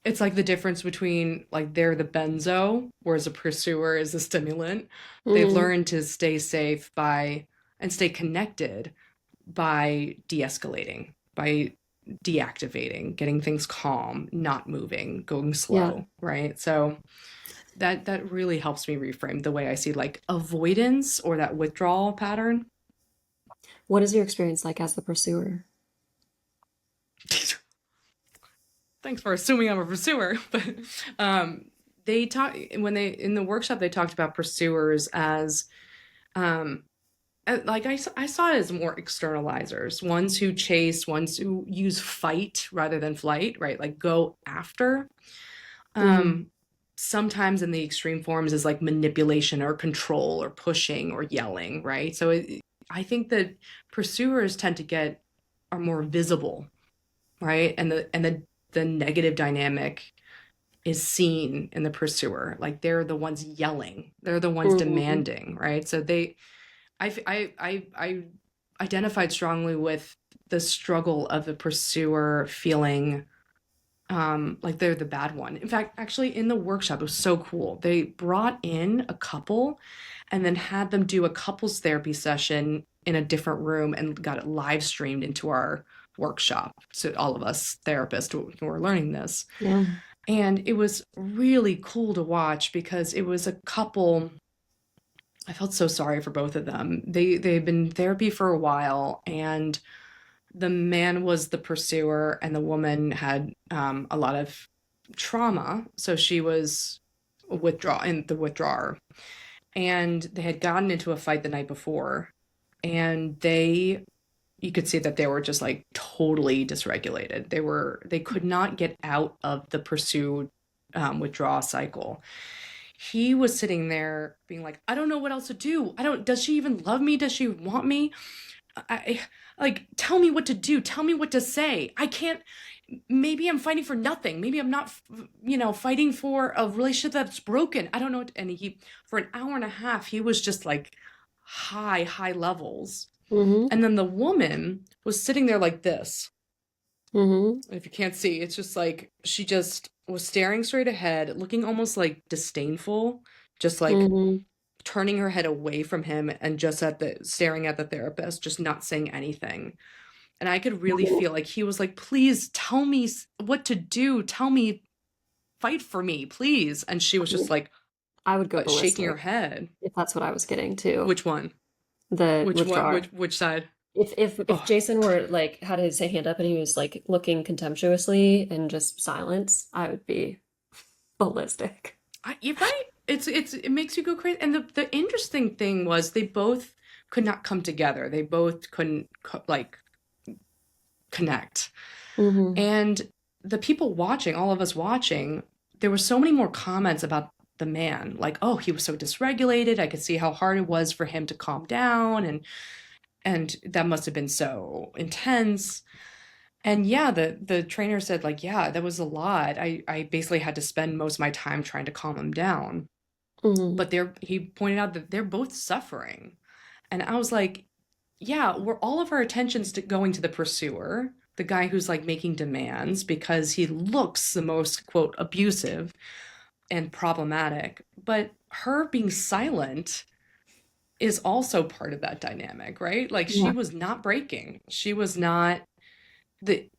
it's like the difference between like they're the benzo, whereas a pursuer is a stimulant. They've Mm-hmm. learned to stay safe by and stay connected by de-escalating, by deactivating, getting things calm, not moving, going Yeah. slow, right? So that really helps me reframe the way I see like avoidance or that withdrawal pattern. What is your experience like as the pursuer? Thanks for assuming I'm a pursuer. But they talk when they in the workshop they talked about pursuers as um, like I saw it as more externalizers, ones who chase, ones who use fight rather than flight, right? Like go after. Mm-hmm. Um, Sometimes in the extreme forms is like manipulation or control or pushing or yelling, right? So I think that pursuers tend to get are more visible, right? And the negative dynamic is seen in the pursuer. Like they're the ones yelling, they're the ones Mm-hmm. demanding, right? So I identified strongly with the struggle of the pursuer feeling like they're the bad one. In fact, actually in the workshop, it was so cool. They brought in a couple and then had them do a couples therapy session in a different room and got it live streamed into our workshop. So all of us therapists who were learning this. Yeah. And it was really cool to watch because it was a couple. I felt so sorry for both of them. They've been in therapy for a while, and the man was the pursuer, and the woman had a lot of trauma, so she was the withdrawer. And they had gotten into a fight the night before, and you could see that they were just like totally dysregulated. They could not get out of the pursue withdraw cycle. He was sitting there being like, I don't know what else to do. I don't, does she even love me? Does she want me? I like, tell me what to do. Tell me what to say. I can't, maybe I'm fighting for nothing. Maybe I'm not, fighting for a relationship that's broken. I don't know. And for an hour and a half, he was just like high levels. Mm-hmm. And then the woman was sitting there like this. Mm-hmm. If you can't see, it's just like she just was staring straight ahead, looking almost like disdainful, just like Mm-hmm. turning her head away from him and just at the staring at the therapist, just not saying anything. And I could really feel like he was like, please tell me what to do. Tell me, fight for me, please. And she was just like I would go shaking her ballistic head. if that's what I was getting to. Which one? The Which one? withdrawer. Which side? If Oh, Jason were like had his hand up and he was like looking contemptuously and just silence, I would be ballistic. you're right. It makes you go crazy. And the interesting thing was they both could not come together. They both couldn't like connect. Mm-hmm. And the people watching, all of us watching, there were so many more comments about the man. Like, oh, he was so dysregulated. I could see how hard it was for him to calm down, and that must have been so intense. And yeah, the trainer said like, yeah, that was a lot. I basically had to spend most of my time trying to calm him down. Mm-hmm. But he pointed out that they're both suffering. And I was like, yeah, we're all of our attention's going to the pursuer, the guy who's like making demands because he looks the most, quote, abusive and problematic. But her being silent is also part of that dynamic, right? Like she Yeah. was not breaking. She was not the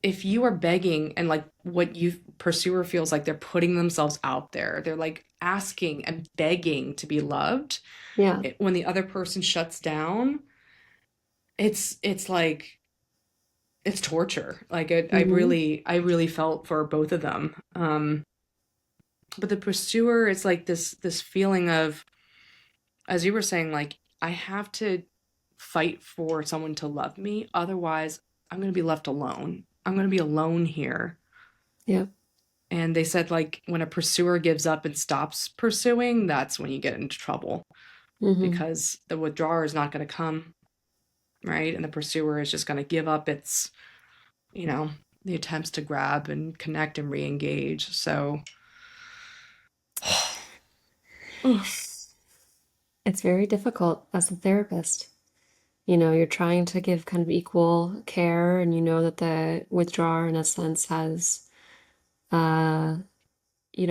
if you are begging and like what you pursuer feels like they're putting themselves out there, they're like asking and begging to be loved. Yeah. When the other person shuts down, it's like it's torture. Like Hmm. I really felt for both of them. But the pursuer is like this feeling of, as you were saying, like I have to fight for someone to love me, otherwise I'm going to be left alone. I'm going to be alone here. Yeah. And they said, like, when a pursuer gives up and stops pursuing, that's when you get into trouble Hmm. because the withdrawer is not going to come, right? And the pursuer is just going to give up its, you know, the attempts to grab and connect and re engage. So, It's very difficult as a therapist. You know, you're trying to give kind of equal care, and you know that the withdrawer, in a sense, has, uh, in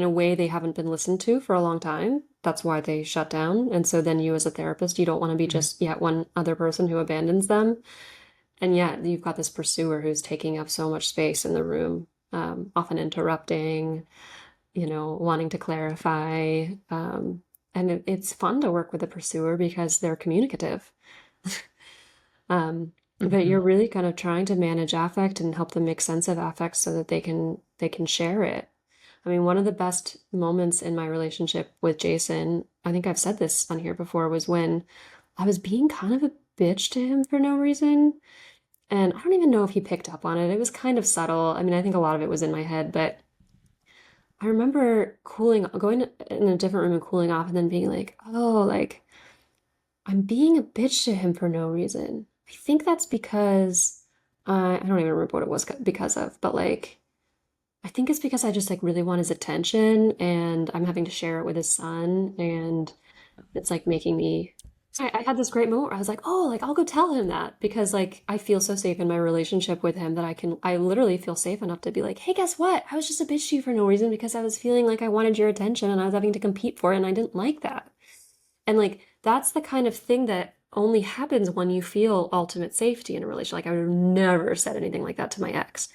a way, they haven't been listened to for a long time. That's why they shut down. And so then you, as a therapist, you don't want to be mhm, just yet one other person who abandons them. And yet you've got this pursuer who's taking up so much space in the room, often interrupting, wanting to clarify. And it's fun to work with a pursuer because they're communicative. But mhm, you're really kind of trying to manage affect and help them make sense of affect so that they can share it. I mean, one of the best moments in my relationship with Jason, I think I've said this on here before, was when I was being kind of a bitch to him for no reason. And I don't even know if he picked up on it. It was kind of subtle. I mean, I think a lot of it was in my head, but I remember going in a different room and cooling off and then being like, oh, like I'm being a bitch to him for no reason. I think that's because I don't even remember what it was because of, but like I think it's because I just like really want his attention and I'm having to share it with his son and it's like making me I had this great moment where I was like, oh, like I'll go tell him that because like I feel so safe in my relationship with him that I literally feel safe enough to be like, hey, guess what? I was just a bitch to you for no reason because I was feeling like I wanted your attention and I was having to compete for it and I didn't like that. And like that's the kind of thing that only happens when you feel ultimate safety in a relationship. Like I would have never said anything like that to my ex.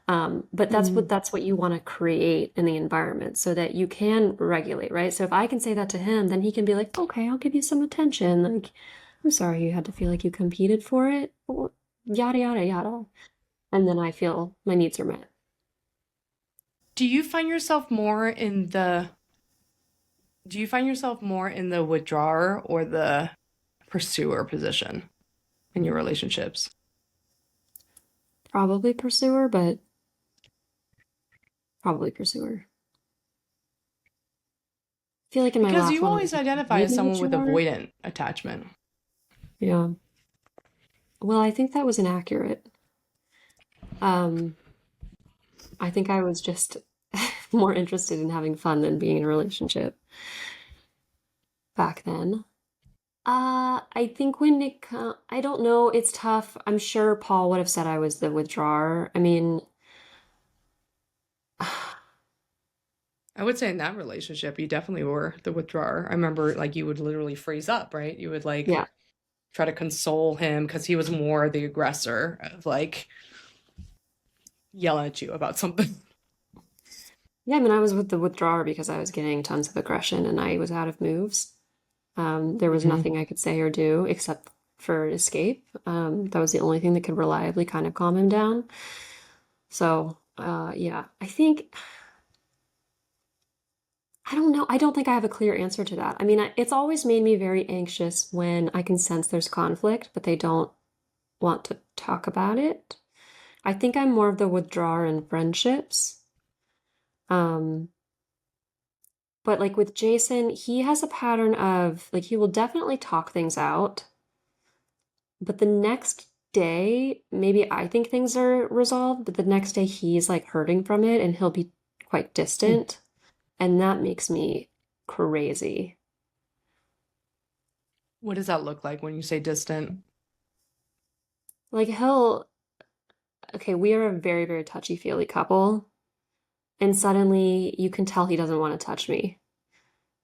But mhm. that's what you want to create in the environment so that you can regulate, right? So if I can say that to him, then he can be like, okay, I'll give you some attention. Like, I'm sorry you had to feel like you competed for it. Yada, yada, yada. And then I feel my needs are met. Do you find yourself more in the do you find yourself more in the withdrawer or the pursuer position in your relationships? Probably pursuer, but probably pursuer. I feel like in my Because last you one, I always was like identify as maybe someone with withdrawer. avoidant attachment. Yeah. Well, I think that was inaccurate. Um, I think I was just more interested in having fun than being in a relationship back then. I think I don't know, it's tough. I'm sure Paul would have said I was the withdrawer. I mean, I would say in that relationship, you definitely were the withdrawer. I remember like you would literally freeze up, right? You would like yeah. try to console him because he was more the aggressor of like yelling at you about something. Yeah, I mean, I was with the withdrawer because I was getting tons of aggression and I was out of moves. There was Hmm. nothing I could say or do except for escape. That was the only thing that could reliably kind of calm him down. So, yeah, I don't know. I don't think I have a clear answer to that. I mean, it's always made me very anxious when I can sense there's conflict, but they don't want to talk about it. I think I'm more of the withdrawer in friendships. Um, but like with Jason, he has a pattern of like he will definitely talk things out, but the next day, maybe I think things are resolved, but the next day he's like hurting from it and he'll be quite distant, and that makes me crazy. What does that look like when you say distant? Like okay, we are a very, very touchy-feely couple, and suddenly you can tell he doesn't want to touch me.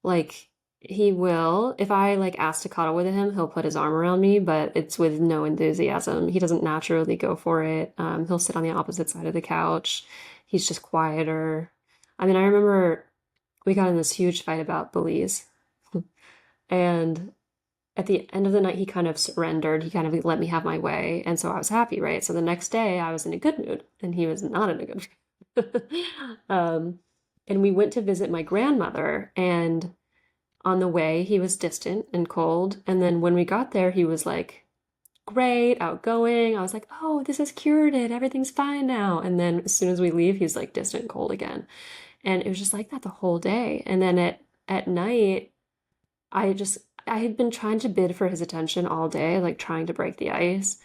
Like He will. If I like ask to cuddle with him, he'll put his arm around me, but it's with no enthusiasm. He doesn't naturally go for it. He'll sit on the opposite side of the couch. He's just quieter. I mean, I remember we got in this huge fight about bullies, and at the end of the night, he kind of surrendered. He kind of let me have my way, and so I was happy, right? So the next day, I was in a good mood, and he was not in a good mood. And we went to visit my grandmother, and on the way, he was distant and cold. And then when we got there, he was like, great, outgoing. I was like, oh, this is cured it. Everything's fine now. And then as soon as we leave, he's like distant and cold again. And it was just like that the whole day. And then at night, I just I had been trying to bid for his attention all day, like trying to break the ice.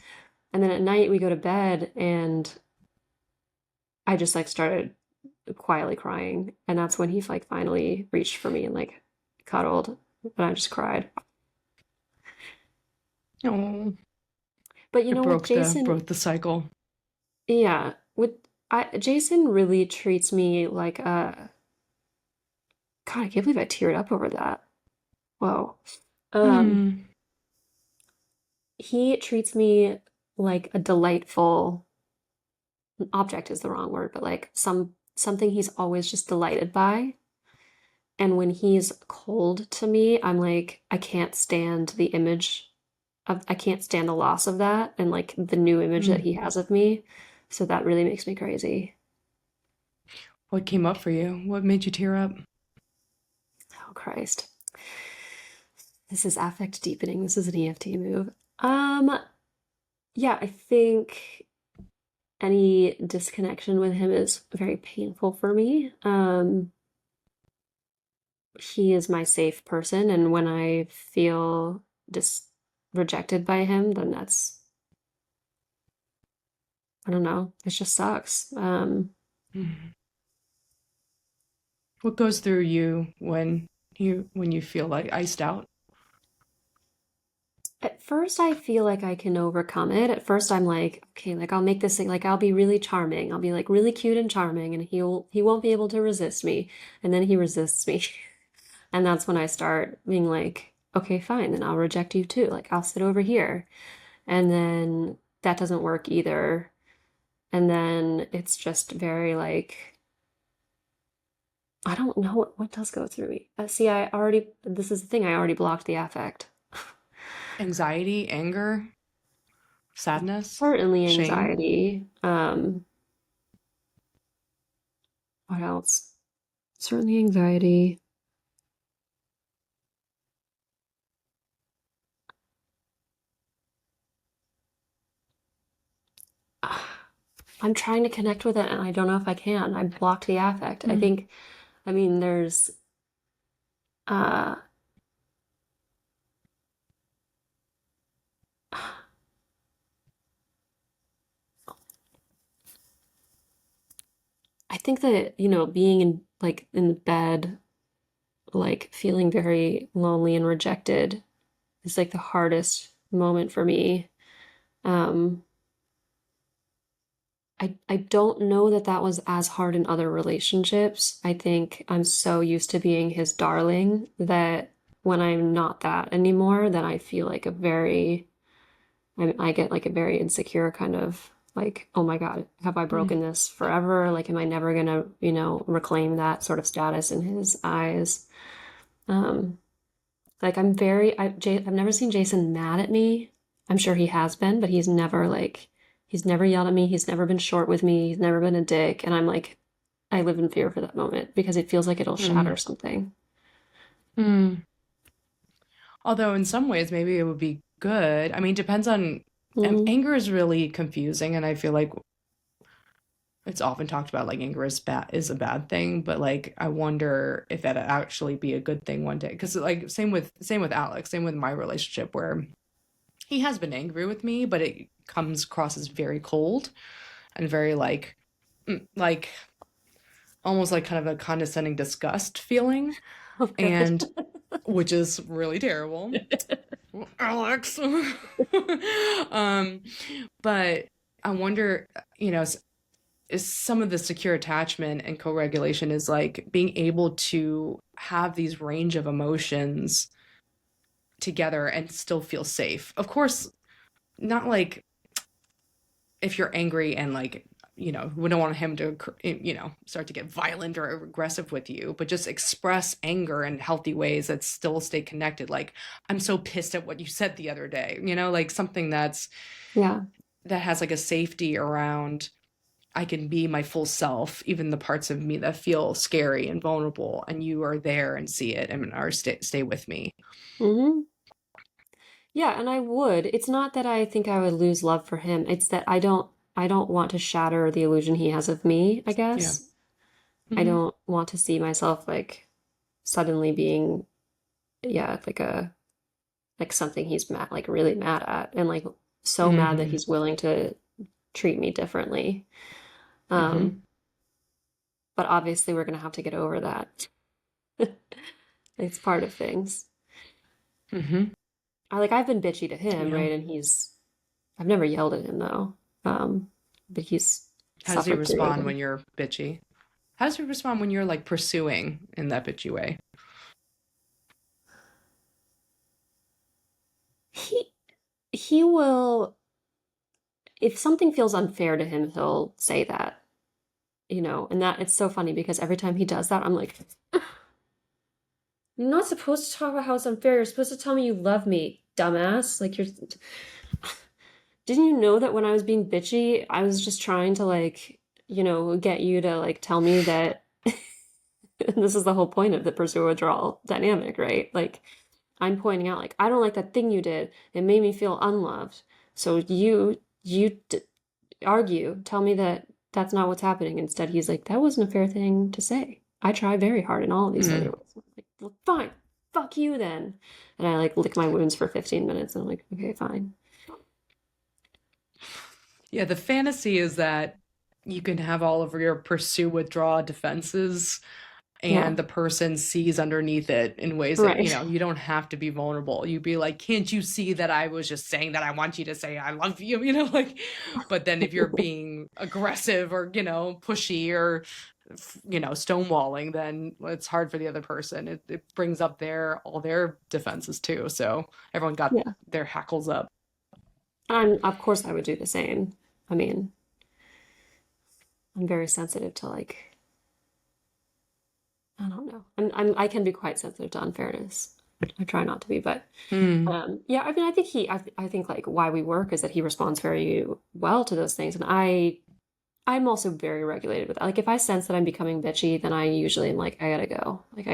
And then at night we go to bed and I just like started quietly crying. And that's when he like finally reached for me and like cuddled. And I just cried. Oh, But you it know, with Jason, broke the cycle. yeah, with Jason really treats me like God, I can't believe I teared up over that. Whoa. Um, Hmm. he treats me like a delightful object is the wrong word, but like something he's always just delighted by. And when he's cold to me, I'm like, I can't stand the image of, I can't stand the loss of that and like the new image that he Hmm. has of me. So that really makes me crazy. What came up for you? What made you tear up? Oh, Christ. This is affect deepening. This is an EFT move. Um, yeah, I think any disconnection with him is very painful for me. He is my safe person, and when I feel just rejected by him, then that's, I don't know, it just sucks. Hmm. What goes through you when you feel like iced out? At first, I feel like I can overcome it. At first, I'm like, okay, like I'll make this thing, like I'll be really charming. I'll be like really cute and charming, and he won't be able to resist me. And then he resists me. And that's when I start being like, okay, fine, then I'll reject you too. Like I'll sit over here. And then that doesn't work either. And then it's just very like, I don't know what does go through me. See, this is the thing, I already blocked the affect. Anxiety, anger, sadness, Certainly shame? anxiety. What else? Certainly anxiety. I'm trying to connect with it and I don't know if I can. I blocked the affect. I Hmm. think, I mean, uh, I think that, being in like in bed, like feeling very lonely and rejected is like the hardest moment for me. Um, I don't know that that was as hard in other relationships. I think I'm so used to being his darling that when I'm not that anymore, then I feel like I get like a very insecure kind of like, oh my God, have I broken this forever? Like, am I never gonna, reclaim that sort of status in his eyes? Um, like I've never seen Jason mad at me. I'm sure he has been, but he's never yelled at me. He's never been short with me. He's never been a dick. And I'm like, I live in fear for that moment because it feels like it'll shatter Hmm. something. Hmm. Although in some ways maybe it would be good. I mean, depends on Hmm. anger is really confusing, and I feel like it's often talked about like anger is a bad thing, but like I wonder if that'd actually be a good thing one day. Because like same with Alex, same with my relationship where he has been angry with me, but it comes across as very cold and very like almost like kind of a condescending disgust feeling, Oh, good. and which is really terrible. Alex. um, but I wonder, you know, is some of the secure attachment and co-regulation is like being able to have these range of emotions together and still feel safe. Of course, not like if you're angry and like, we don't want him to, start to get violent or aggressive with you, but just express anger in healthy ways that still stay connected. Like, I'm so pissed at what you said the other day, like something Yeah. that has like a safety around. I can be my full self, even the parts of me that feel scary and vulnerable, and you are there and see it and are stay with me. Hmm. Yeah, and I would. It's not that I think I would lose love for him. It's that I don't want to shatter the illusion he has of me, I Yeah. guess. I Mm-hmm. don't want to see myself like suddenly being, yeah, like something he's mad, like really mad at, and like so mad that Mm-hmm. he's willing to treat me differently. Mm-hmm. Um, but obviously we're gonna have to get over that. It's part of things. Mm-hmm. I've been bitchy to him, Yeah. right? And I've never yelled at him though. But he's How does he suffered through it. respond when you're bitchy? How does he respond when you're like pursuing in that bitchy way? He he will, if something feels unfair to him, he'll say that, and that it's so funny because every time he does that, I'm like, you're not supposed to talk about how it's unfair. You're supposed to tell me you love me, dumbass. Like didn't you know that when I was being bitchy, I was just trying to get you to like tell me that and this is the whole point of the pursue withdrawal dynamic, right? Like I'm pointing out like I don't like that thing you did. It made me feel unloved. So you argue, tell me that that's not what's happening. Instead, he's like, that wasn't a fair thing to say. I try very hard in all of these other Mm. ways. I'm like, well, fine, fuck you then. And I like lick my wounds for 15 minutes and I'm like, okay, fine. Yeah, the fantasy is that you can have all of your pursue withdraw defenses Yeah, and the person sees underneath it in ways that, right. you don't have to be vulnerable. You'd be like, can't you see that I was just saying that I want you to say I love you, like, but then if you're being aggressive or, pushy or, stonewalling, then it's hard for the other person. It brings up all their defenses too. So everyone got Yeah. their hackles up. And of course I would do the same. I mean, I'm very sensitive to like, I don't know. I can be quite sensitive to unfairness. I try not to be, but Mm. yeah, I mean, I think like why we work is that he responds very well to those things, and I'm also very regulated with that. Like if I sense that I'm becoming bitchy, then I usually am like, I gotta go. Like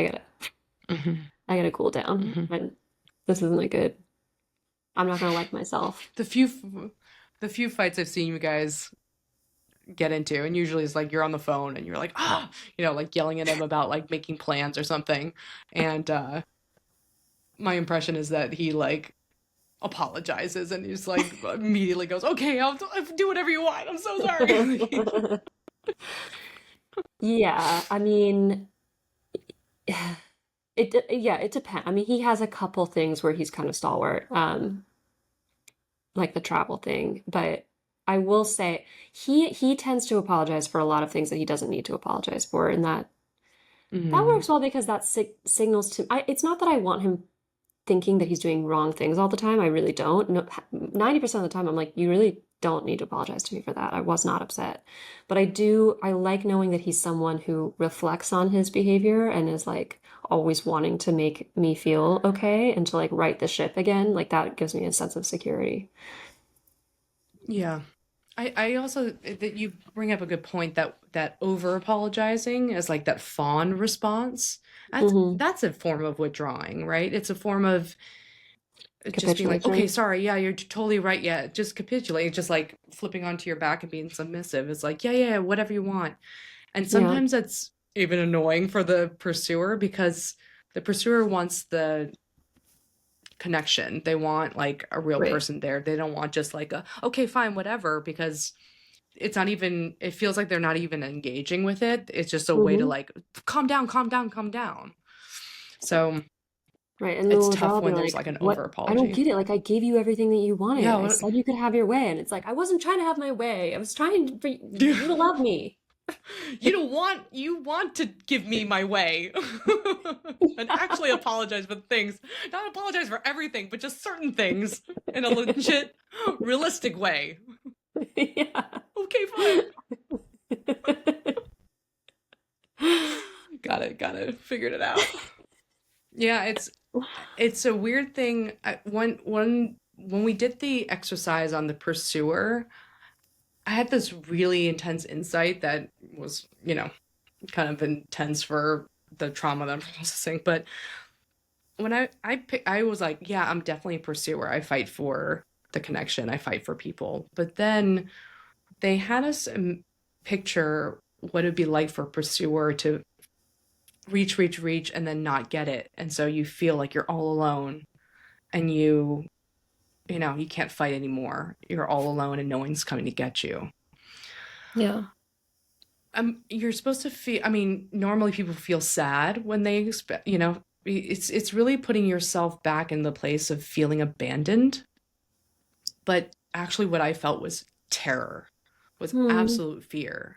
Hmm. I gotta cool down. Hmm. And this isn't like good. I'm not gonna like myself. The few, the few fights I've seen you guys get into, and usually it's like you're on the phone and you're like, like yelling at him about like making plans or something, and my impression is that he like apologizes and he's like immediately goes, okay, I'll do whatever you want, I'm so sorry. Yeah, I mean, yeah, it depends. I mean, he has a couple things where he's kind of stalwart, like the travel thing, but I will say he tends to apologize for a lot of things that he doesn't need to apologize for, and that Mm, works well because that signals to it's not that I want him thinking that he's doing wrong things all the time. I really don't. No, 90% of the time, I'm like, you really don't need to apologize to me for that. I was not upset. But I like knowing that he's someone who reflects on his behavior and is like always wanting to make me feel okay and to like right the ship again. Like that gives me a sense of security. yeah. I also that you bring up a good point that over apologizing is like that fawn response. That's Hmm. that's a form of withdrawing, right? It's a form of just being like, okay, Capitulation. sorry, yeah, you're totally right. Yeah, just capitulate, just like flipping onto your back and being submissive. It's like, yeah, yeah, whatever you want. And Yeah. sometimes that's even annoying for the pursuer because the pursuer wants the connection. They want like a real Right. person there. They don't want just like a, okay, fine, whatever, because it's not even, it feels like they're not even engaging with it. It's just a way to Hmm. like, calm down, calm down, calm down. So, Right. And the It's withdrawal tough will be when there's like, like an over what? I don't apology. get it. Like, I gave you everything that you wanted. Yeah, I what, said you could have your way. And it's like, I wasn't trying to have my way. I was trying for you to love me. you want to give me my way and actually apologize for things. Not apologize for everything, but just certain things in a legit, realistic way. Yeah. Okay, fine. Got it. Figured it out. Yeah, it's a weird thing. When we did the exercise on the pursuer, I had this really intense insight that was, kind of intense for the trauma that I'm processing. But when I was like, yeah, I'm definitely a pursuer. I fight for the connection. I fight for people. But then they had us picture what it'd be like for a pursuer to reach, and then not get it. And so you feel like you're all alone and you can't fight anymore. You're all alone and no one's coming to get you. Yeah. You're supposed to feel, I mean, normally people feel sad when they expect, it's really putting yourself back in the place of feeling abandoned. But actually what I felt was terror, was Hmm. absolute fear.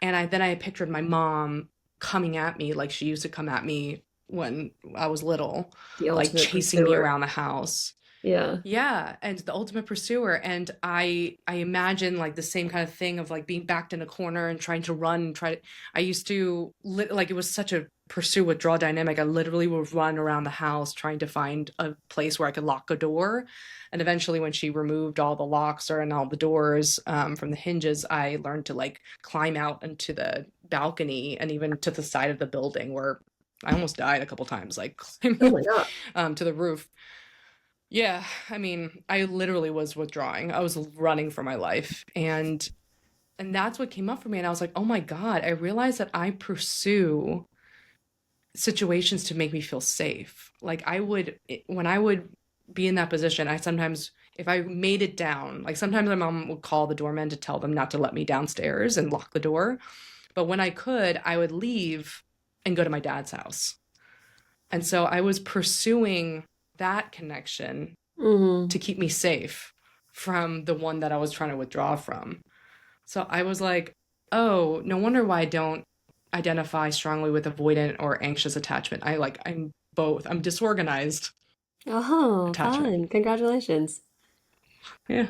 And I pictured my mom coming at me like she used to come at me when I was little, The like ultimate chasing me pursuer. around the house. Yeah. Yeah, and the ultimate pursuer. And I imagine like the same kind of thing of like being backed in a corner and trying to run and try to, I used to like it was such a pursue withdrawal dynamic. I literally would run around the house trying to find a place where I could lock a door. And eventually when she removed all the locks or and all the doors from the hinges, I learned to like climb out into the balcony and even to the side of the building where I almost died a couple times, like Oh climbing my God. to the roof. Yeah, I mean, I literally was withdrawing. I was running for my life. And that's what came up for me and I was like, "Oh my God, I realized that I pursue situations to make me feel safe." Like when I would be in that position, I sometimes if I made it down, like sometimes my mom would call the doorman to tell them not to let me downstairs and lock the door. But when I could, I would leave and go to my dad's house. And so I was pursuing that connection Hmm. to keep me safe from the one that I was trying to withdraw from. So I was like, oh, no wonder why I don't identify strongly with avoidant or anxious attachment. I'm both. I'm disorganized Oh, attachment. fun. Congratulations. Yeah.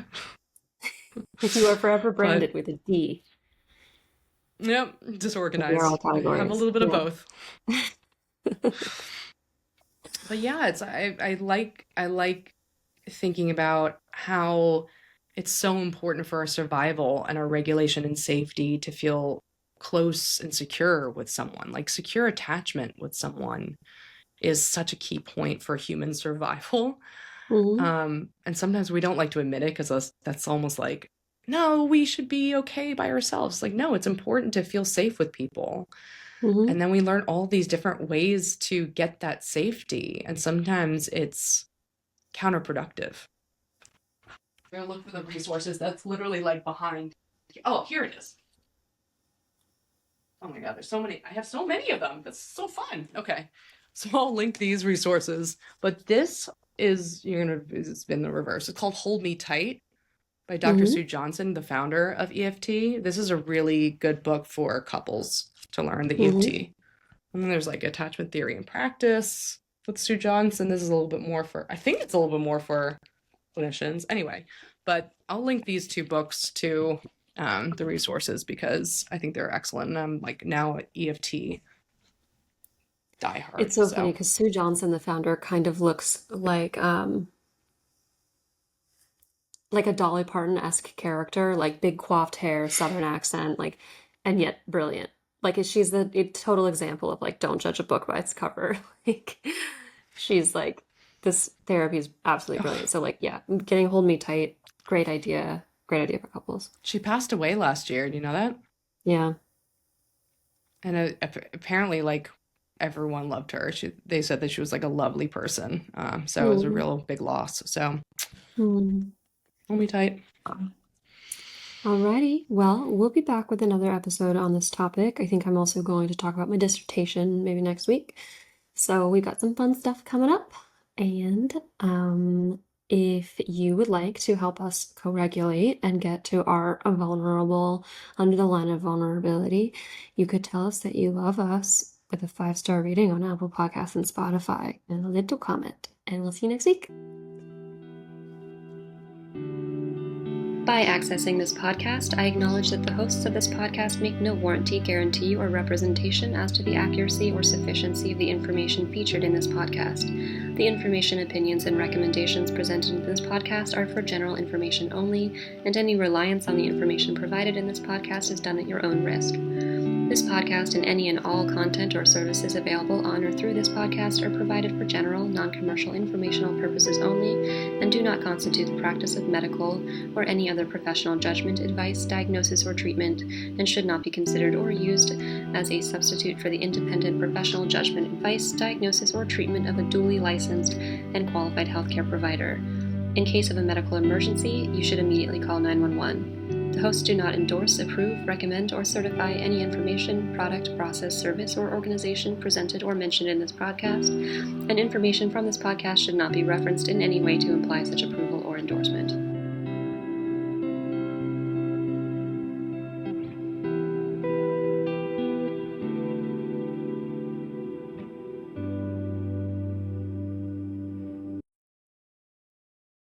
You are forever But branded with a D yep, in your all disorganized. I have a categories. little bit of Yeah. both. But yeah, I like thinking about how it's so important for our survival and our regulation and safety to feel close and secure with someone. Like secure attachment with someone is such a key point for human survival. Hmm. And sometimes we don't like to admit it because that's almost like, no, we should be okay by ourselves. Like, no, it's important to feel safe with people. Hmm. And then we learn all these different ways to get that safety. And sometimes it's counterproductive. We're gonna look for the resources that's literally like behind. Oh, here it is. Oh my God, there's so many. I have so many of them. That's so fun. Okay. So I'll link these resources. But this is, it's been the reverse. It's called Hold Me Tight by Dr. Hmm. Sue Johnson, the founder of EFT. This is a really good book for couples to learn the Hmm. EFT. And then there's like attachment theory and practice with Sue Johnson. This is a little bit more for, I think it's a little bit more for clinicians. Anyway, but I'll link these two books to the resources because I think they're excellent. And I'm like now an EFT diehard. It's so funny So because Sue Johnson, the founder, kind of looks like a Dolly Parton-esque character, like big coiffed hair, Southern accent, like, and yet brilliant. Like she's the total example of like don't judge a book by its cover. Like she's like this therapy is absolutely brilliant. ugh, So like yeah, getting Hold Me Tight, great idea. Great idea for couples. she passed away last year. Do you know that? Yeah. And apparently, like everyone loved her. They said that she was like a lovely person. So it was a Mm. real big loss. So Mm. hold me tight. Alrighty. Well, we'll be back with another episode on this topic. I think I'm also going to talk about my dissertation maybe next week. So we got some fun stuff coming up, and if you would like to help us co-regulate and get to our vulnerable under the line of vulnerability, you could tell us that you love us with a 5-star rating on Apple Podcasts and Spotify and a little comment. And we'll see you next week. By accessing this podcast, I acknowledge that the hosts of this podcast make no warranty, guarantee, or representation as to the accuracy or sufficiency of the information featured in this podcast. The information, opinions, and recommendations presented in this podcast are for general information only, and any reliance on the information provided in this podcast is done at your own risk. This podcast and any and all content or services available on or through this podcast are provided for general, non-commercial informational purposes only and do not constitute the practice of medical or any other professional judgment, advice, diagnosis, or treatment, and should not be considered or used as a substitute for the independent professional judgment, advice, diagnosis, or treatment of a duly licensed and qualified healthcare provider. In case of a medical emergency, you should immediately call 911. The hosts do not endorse, approve, recommend, or certify any information, product, process, service, or organization presented or mentioned in this podcast, and information from this podcast should not be referenced in any way to imply such approval or endorsement.